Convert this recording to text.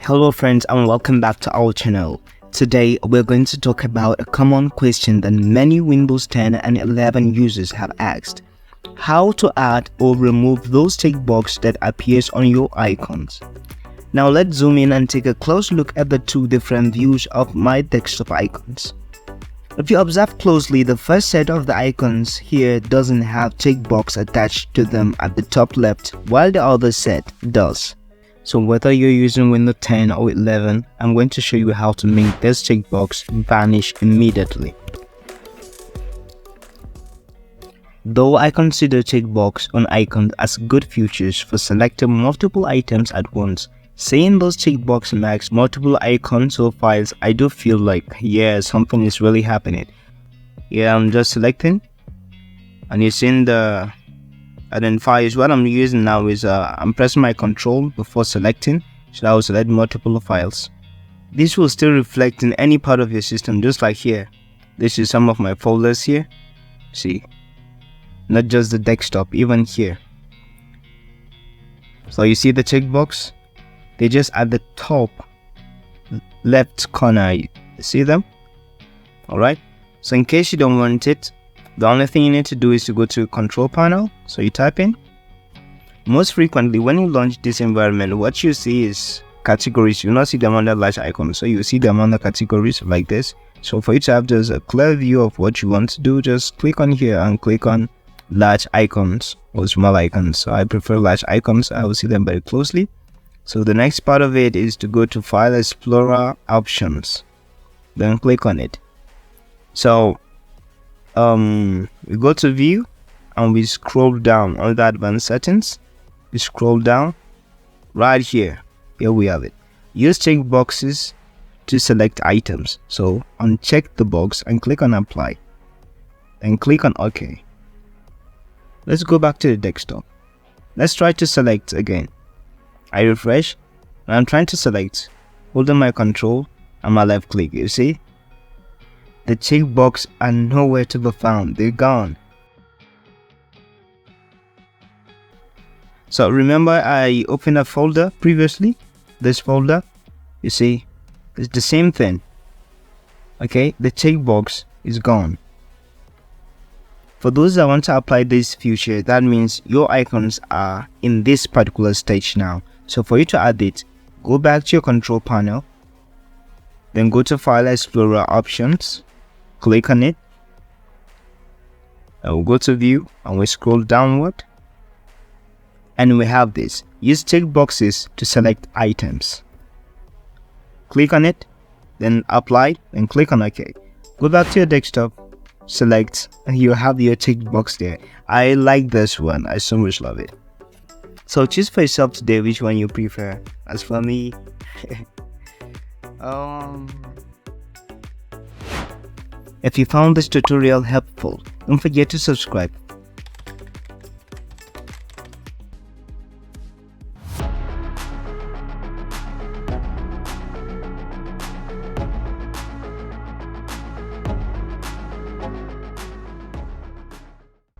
Hello friends and welcome back to our channel. Today we're going to talk about a common question that many Windows 10 and 11 users have asked. How to add or remove those checkboxes that appears on your icons. Now let's zoom in and take a close look at the two different views of my desktop icons. If you observe closely, the first set of the icons here doesn't have checkbox attached to them at the top left, while the other set does. So whether you're using Windows 10 or 11, I'm going to show you how to make this checkbox vanish immediately. Though I consider checkbox on icons as good features for selecting multiple items at once, seeing those checkbox marks multiple icons or files, I do feel like, yeah, something is really happening. Yeah, I'm just selecting, and you're seeing the identifiers. What I'm using now is I'm pressing my control before selecting, so I will select multiple files. This will still reflect in any part of your system, just like here. This is some of my folders here. See, not just the desktop, even here. So you see the checkbox, they're just at the top left corner. You see them? Alright, so in case you don't want it, the only thing you need to do is to go to control panel. So you type in. Most frequently when you launch this environment, what you see is categories. You'll not see them under large icons, so you see them under categories like this. So for you to have just a clear view of what you want to do, just click on here and click on large icons or small icons. So I prefer large icons. I will see them very closely. So the next part of it is to go to File Explorer Options, then click on it. So we go to View and we scroll down under Advanced Settings. We scroll down right here. Here we have it. Use checkboxes to select items. So uncheck the box and click on Apply. Then click on OK. Let's go back to the desktop. Let's try to select again. I refresh and I'm trying to select, holding my control and my left click. You see? The checkbox are nowhere to be found. They're gone. So remember I opened a folder previously. This folder, you see, it's the same thing. Okay, the checkbox is gone. For those that want to apply this feature, that means your icons are in this particular stage now. So for you to add it, go back to your control panel, then go to File Explorer Options. Click on it. I will go to View and we scroll downward. And we have this. Use checkboxes to select items. Click on it, then Apply, then click on OK. Go back to your desktop, select, and you have your checkbox there. I like this one. I so much love it. So choose for yourself today which one you prefer. As for me, if you found this tutorial helpful, don't forget to subscribe